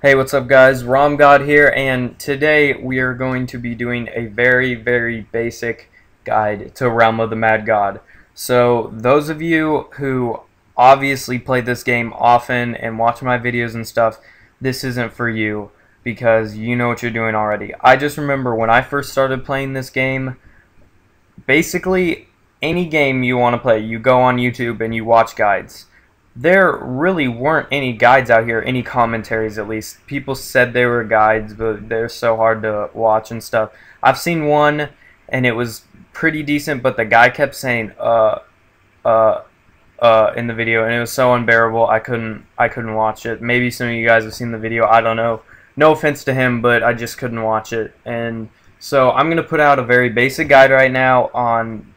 Hey, what's up guys? RomGod here, and today we are going to be doing a very basic guide to Realm of the Mad God. So those of you who obviously play this game often and watch my videos and stuff, this isn't for you because you know what you're doing already. I just remember when I first started playing this game, basically any game you want to play, you go on YouTube and you watch guides. There really weren't any guides out here, any commentaries at least. People said they were guides, but they're so hard to watch and stuff. I've seen one, and it was pretty decent, but the guy kept saying, in the video, and it was so unbearable, I couldn't watch it. Maybe some of you guys have seen the video, I don't know. No offense to him, but I just couldn't watch it. And so I'm going to put out a very basic guide right now on,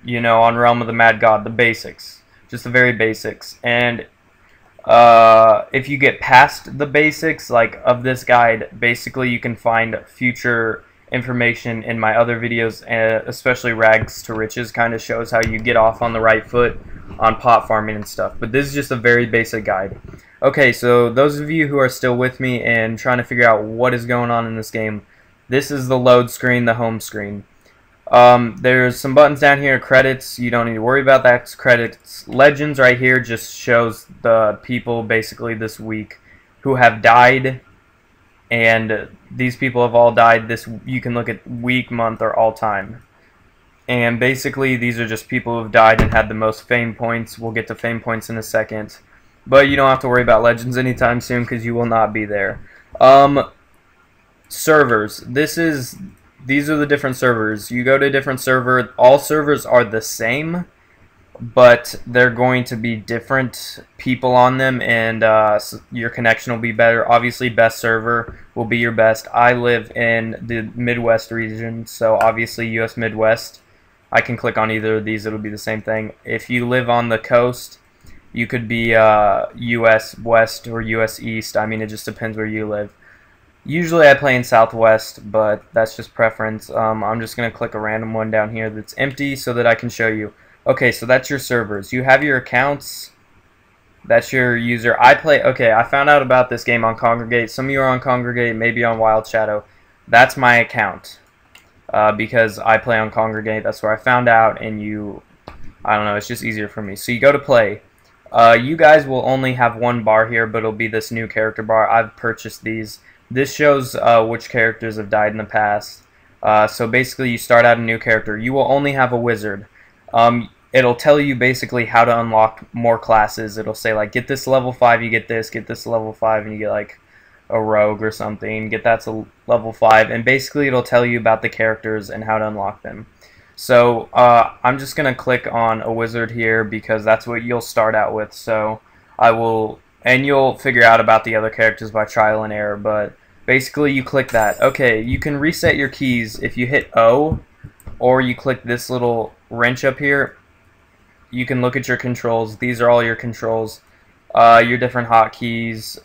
on Realm of the Mad God, the basics. Just the very basics, and if you get past the basics like of this guide, basically you can find future information in my other videos, especially Rags to Riches kind of shows how you get off on the right foot on pot farming and stuff, but this is just a very basic guide. Okay, so those of you who are still with me and trying to figure out what is going on in this game, this is the load screen, the home screen. There's some buttons down here, credits, you don't need to worry about that, credits. Legends right here just shows the people basically this week who have died, and these people have all died this, you can look at week, month, or all time. And basically these are just people who have died and had the most fame points. We'll get to fame points in a second. But you don't have to worry about legends anytime soon because you will not be there. Servers. These are the different servers. You go to a different server. All servers are the same, but they're going to be different people on them, and your connection will be better. Obviously, best server will be your best. I live in the Midwest region, so obviously US Midwest. I can click on either of these. It'll be the same thing. If you live on the coast, you could be US West or US East. I mean, it just depends where you live. Usually I play in Southwest, but that's just preference. I'm just going to click a random one down here that's empty so that I can show you. Okay, so that's your servers. You have your accounts. That's your user. Okay, I found out about this game on Kongregate. Some of you are on Kongregate, maybe on Wild Shadow. That's my account because I play on Kongregate. That's where I found out, and I don't know, it's just easier for me. So you go to play. You guys will only have one bar here, but it'll be this new character bar. I've purchased these. This shows which characters have died in the past. So basically you start out a new character. You will only have a wizard. It'll tell you basically how to unlock more classes. It'll say like get this level 5, you get this level 5, and you get like a rogue or something. Get that to level 5, and basically it'll tell you about the characters and how to unlock them. So I'm just going to click on a wizard here because that's what you'll start out with. So I will, and you'll figure out about the other characters by trial and error, but basically you click that. Okay, you can reset your keys if you hit O, or you click this little wrench up here. You can look at your controls. These are all your controls. Your different hotkeys,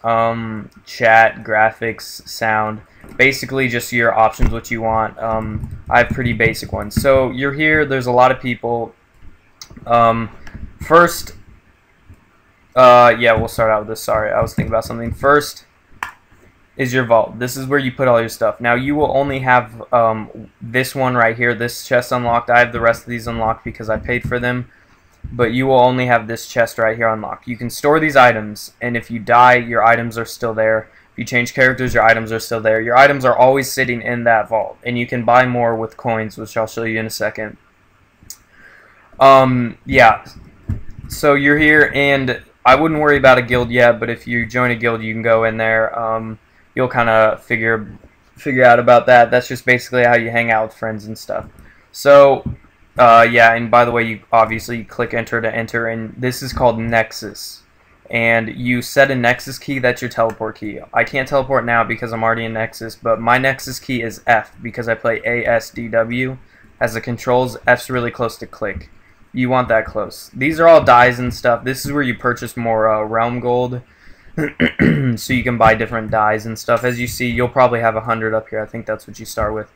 chat, graphics, sound. Basically just your options, what you want. I have pretty basic ones. So you're here, there's a lot of people. First, yeah, we'll start out with this. Sorry, I was thinking about something. First is your vault. This is where you put all your stuff. Now you will only have this one right here, this chest unlocked. I have the rest of these unlocked because I paid for them, but you will only have this chest right here unlocked. You can store these items, and if you die, your items are still there. If you change characters, your items are still there. Your items are always sitting in that vault, and you can buy more with coins, which I'll show you in a second. Yeah, so you're here, and I wouldn't worry about a guild yet, but if you join a guild, you can go in there. You'll kind of figure out about that. That's just basically how you hang out with friends and stuff. So, yeah, and by the way, you obviously click enter to enter, and this is called Nexus. And you set a Nexus key, that's your teleport key. I can't teleport now because I'm already in Nexus, but my Nexus key is F because I play ASDW. As the controls, F's really close to click. You want that close. These are all dyes and stuff. This is where you purchase more realm gold. So you can buy different dyes and stuff. As you see, you'll probably have 100 up here. I think that's what you start with.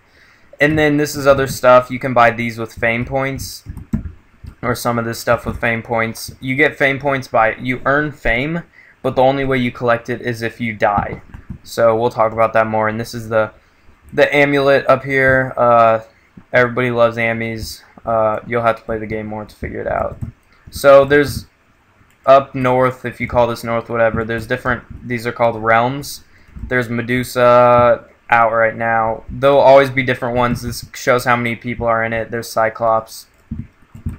And then this is other stuff. You can buy these with fame points, or some of this stuff with fame points. You get fame points by, you earn fame, but the only way you collect it is if you die. So we'll talk about that more. And this is the amulet up here. Everybody loves ammies. You'll have to play the game more to figure it out. So there's up north, if you call this north, whatever, there's different, these are called realms. There's Medusa out right now. There'll always be different ones. This shows how many people are in it. There's Cyclops.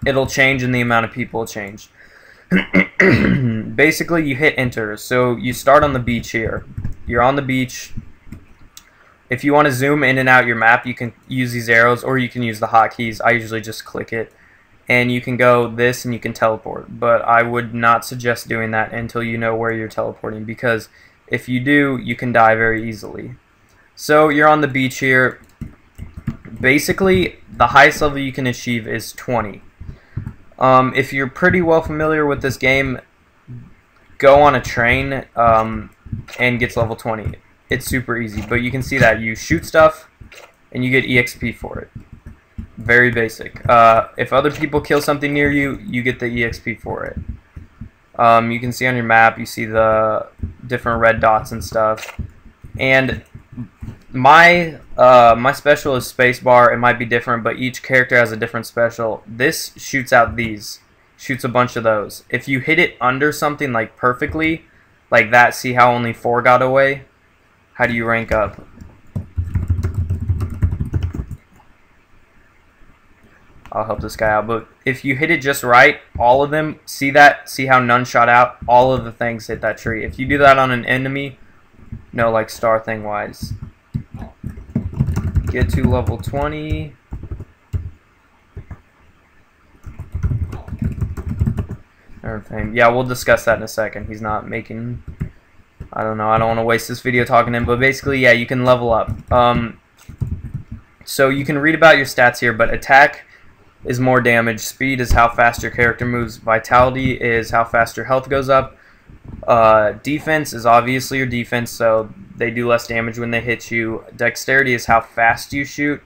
It'll change and the amount of people will change. Basically, you hit enter. So you start on the beach here. You're on the beach. If you want to zoom in and out your map, you can use these arrows or you can use the hotkeys. I usually just click it. And you can go this and you can teleport. But I would not suggest doing that until you know where you're teleporting, because if you do, you can die very easily. So you're on the beach here. Basically, the highest level you can achieve is 20. If you're pretty well familiar with this game, go on a train and get to level 20. It's super easy, but you can see that you shoot stuff and you get EXP for it. Very basic. If other people kill something near you, you get the EXP for it. You can see on your map, you see the different red dots and stuff. And my special is spacebar. It might be different, but each character has a different special. This shoots out these. Shoots a bunch of those. If you hit it under something like perfectly, like that, see how only 4 got away? How do you rank up? I'll help this guy out, but if you hit it just right, all of them, see that? See how none shot out? All of the things hit that tree. If you do that on an enemy, no, like star thing wise, get to level 20. Everything. Yeah, we'll discuss that in a second. He's not making, I don't know, I don't want to waste this video talking to him, but basically, yeah, you can level up. So you can read about your stats here, but attack is more damage, speed is how fast your character moves, vitality is how fast your health goes up, defense is obviously your defense, so they do less damage when they hit you, dexterity is how fast you shoot,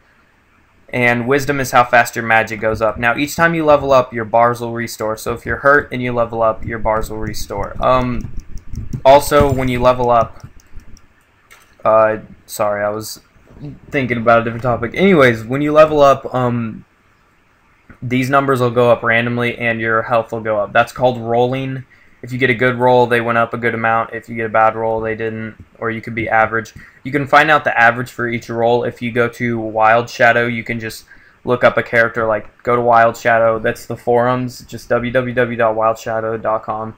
and wisdom is how fast your magic goes up. Now each time you level up, your bars will restore, so if you're hurt and you level up, your bars will restore. Also, when you level up, sorry, I was thinking about a different topic. Anyways, when you level up, these numbers will go up randomly and your health will go up. That's called rolling. If you get a good roll, they went up a good amount. If you get a bad roll, they didn't. Or you could be average. You can find out the average for each roll. If you go to Wild Shadow, you can just look up a character, like go to Wild Shadow. That's the forums, just www.wildshadow.com,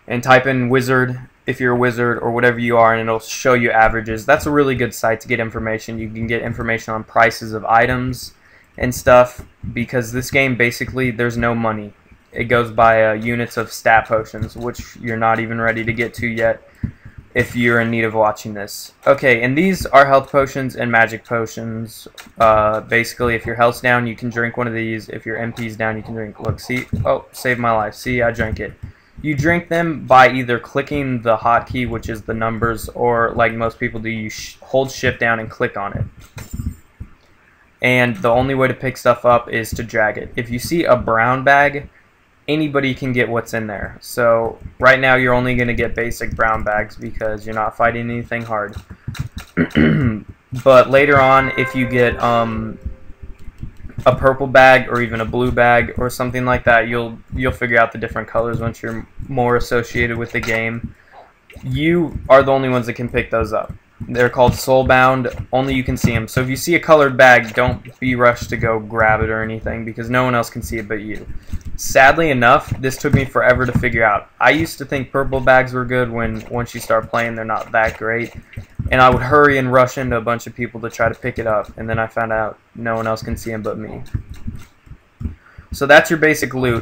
and type in wizard if you're a wizard or whatever you are, and it'll show you averages. That's a really good site to get information. You can get information on prices of items and stuff, because this game basically there's no money. It goes by units of stat potions, which you're not even ready to get to yet if you're in need of watching this. Okay, and these are health potions and magic potions. Basically, if your health's down, you can drink one of these. If your MP's down, you can drink. Look, see? Oh, saved my life. See, I drank it. You drink them by either clicking the hotkey, which is the numbers, or like most people do, you hold shift down and click on it. And the only way to pick stuff up is to drag it. If you see a brown bag, anybody can get what's in there. So right now you're only going to get basic brown bags because you're not fighting anything hard. But later on, if you get a purple bag or even a blue bag or something like that, you'll figure out the different colors once you're more associated with the game. You are the only ones that can pick those up. They're called soulbound. Only you can see them. So if you see a colored bag, don't be rushed to go grab it or anything, because no one else can see it but you. Sadly enough, this took me forever to figure out. I used to think purple bags were good when once you start playing, they're not that great. And I would hurry and rush into a bunch of people to try to pick it up. And then I found out no one else can see them but me. So that's your basic loot.